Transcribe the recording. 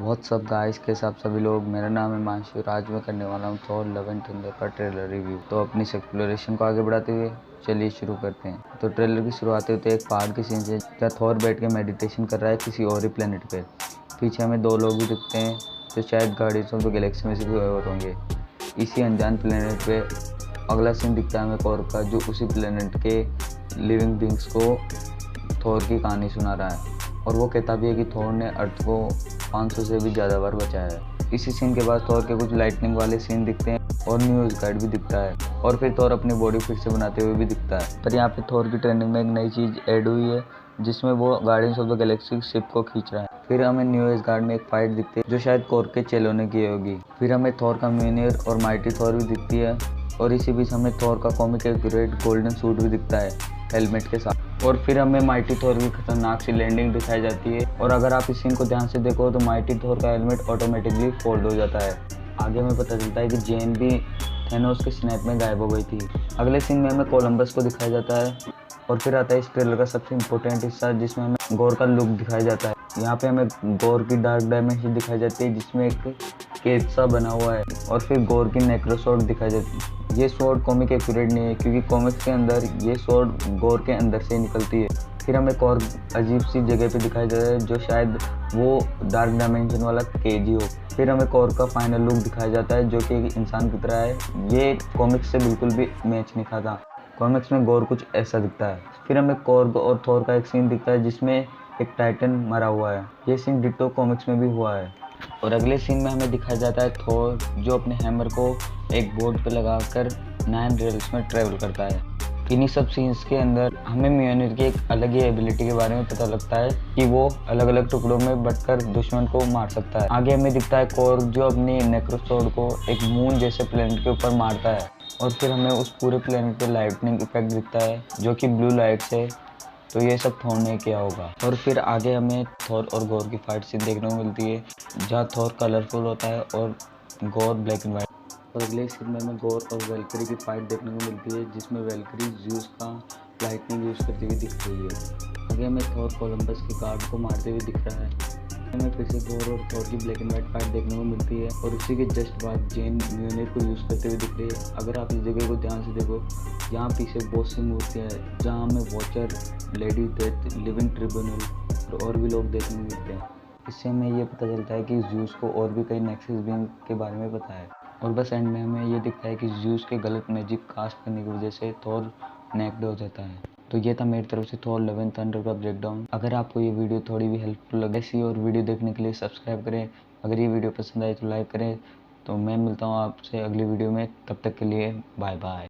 WhatsApp guys के साथ सभी लोग, मेरा नाम है मानशु। आज मैं करने वाला हूँ थॉर लव एंड थंडर का ट्रेलर रिव्यू। तो अपनी एक्सप्लोरेशन को आगे बढ़ाते हुए चलिए शुरू करते हैं। तो ट्रेलर की शुरुआत होती है एक पहाड़ के सीन से, जहाँ थॉर बैठ के मेडिटेशन कर रहा है किसी और ही प्लेनेट पे। पीछे हमें दो लोग भी दिखते हैं जो शायद गार्डियंस ऑफ द गैलेक्सी में से कोई और होंगे। इसी अनजान प्लेनेट पे अगला सीन दिखता है हमें थॉर का, जो उसी प्लेनेट के लिविंग बींग्स को थॉर की कहानी सुना रहा है। और वो कहता भी है कि थॉर ने अर्थ को 500 से भी ज़्यादा बार बचाया है। इसी सीन के बाद थॉर के कुछ लाइटनिंग वाले सीन दिखते हैं और न्यू गाइड भी दिखता है, और फिर थॉर अपनी बॉडी फिर से बनाते हुए भी दिखता है। पर यहाँ पे थॉर की ट्रेनिंग में एक नई चीज़ ऐड हुई है, जिसमें वो guardians of the Galaxy ship को खींच रहा है। फिर हमें न्यू एज गार्ड में एक फाइट दिखती है जो शायद कोर के चेलो ने की होगी। फिर हमें थॉर का म्यूनियर और माइटी थॉर भी दिखती है, और इसी बीच हमें थॉर का कॉमिक एक्यूरेट गोल्डन सूट भी दिखता है हेलमेट के साथ। और फिर हमें माइटी थॉर की खतरनाक सी लैंडिंग दिखाई जाती है, और अगर आप इस सीन को ध्यान से देखो तो माइटी थॉर का हेलमेट ऑटोमेटिकली फोल्ड हो जाता है। आगे हमें पता चलता है कि जेन भी थेनोस के स्नैप में गायब हो गई थी। अगले सीन में हमें कोलंबस को दिखाया जाता है, और फिर आता है इस ट्रेलर का सबसे इम्पोर्टेंट हिस्सा, जिसमें हमें गौर का लुक दिखाया जाता है। यहाँ पे हमें गौर की डार्क डायमेंशन दिखाई जाती है, जिसमें एक केज सा बना हुआ है, और फिर गौर की नेक्रोसॉर्ड दिखाई जाती है। ये स्वॉर्ड कॉमिक एक्यूरेट नहीं है, क्योंकि कॉमिक्स के अंदर ये स्वॉर्ड गौर के अंदर से निकलती है। फिर हमें एक और अजीब सी जगह पे दिखाई जाता है, जो शायद वो डार्क डायमेंशन वाला केज ही हो। फिर हमें कॉर का फाइनल लुक दिखाया जाता है, जो कि एक इंसान की तरह है। ये कॉमिक्स से बिल्कुल भी मैच नहीं खाता। कॉमिक्स में गौर कुछ ऐसा दिखता है। फिर हमें कॉर्ग और थॉर का एक सीन दिखता है, जिसमें एक टाइटन मरा हुआ है। ये सीन डिट्टो कॉमिक्स में भी हुआ है। और अगले सीन में हमें दिखाया जाता है थॉर जो अपने हैमर को एक बोर्ड पे लगाकर 9 रेल्स में ट्रेवल करता है। इन्हीं सब सीन्स के अंदर हमें म्योनिर की एक अलग ही एबिलिटी के बारे में पता लगता है कि वो अलग अलग टुकड़ों में बंटकर दुश्मन को मार सकता है। आगे हमें दिखता है कॉर्ग जो अपनी नेक्रोसॉर्ड को एक मून जैसे प्लेनेट के ऊपर मारता है, और फिर हमें उस पूरे प्लेनेट पे लाइटनिंग इफेक्ट दिखता है जो कि ब्लू लाइट से। तो ये सब थॉर ने किया होगा। और फिर आगे हमें थॉर और गौर की फाइट सीन देखने को मिलती है, जहाँ थॉर कलरफुल होता है और गौर ब्लैक एंड वाइट। और अगले सीन में हमें गौर और वेलकरी की फाइट देखने को मिलती है, जिसमें वेलकरी ज़्यूस का लाइटनिंग यूज़ करते हुए दिख रही है। आगे हमें थॉर कोलंबस के गार्ड को मारते हुए दिख रहा है। हमें फिर से गौर और थॉर की ब्लैक एंड वाइट फाइट देखने को मिलती है, और उसी के जस्ट बाद जेन म्योनिर को यूज़ करते हुए दिख रही है। अगर आप इस जगह को ध्यान से देखो, यहाँ पीछे बहुत सी मूर्तियाँ हैं, जहाँ हमें watcher, lady death, living tribunal और भी लोग देखने को मिलते हैं। इससे हमें ये पता चलता है कि ज़्यूस को और भी कई नेक्सस बीइंग के बारे में पता है। और बस एंड में हमें ये दिखता है कि ज़्यूस के गलत मैजिक कास्ट करने की वजह से थॉर नेक्ड हो जाता है। तो ये था मेरी तरफ से थॉर लव एंड थंडर का ब्रेकडाउन। अगर आपको ये वीडियो थोड़ी भी हेल्पफुल लगे, ऐसी और वीडियो देखने के लिए सब्सक्राइब करें। अगर ये वीडियो पसंद आए तो लाइक करें। तो मैं मिलता हूँ आपसे अगली वीडियो में, तब तक के लिए बाय बाय।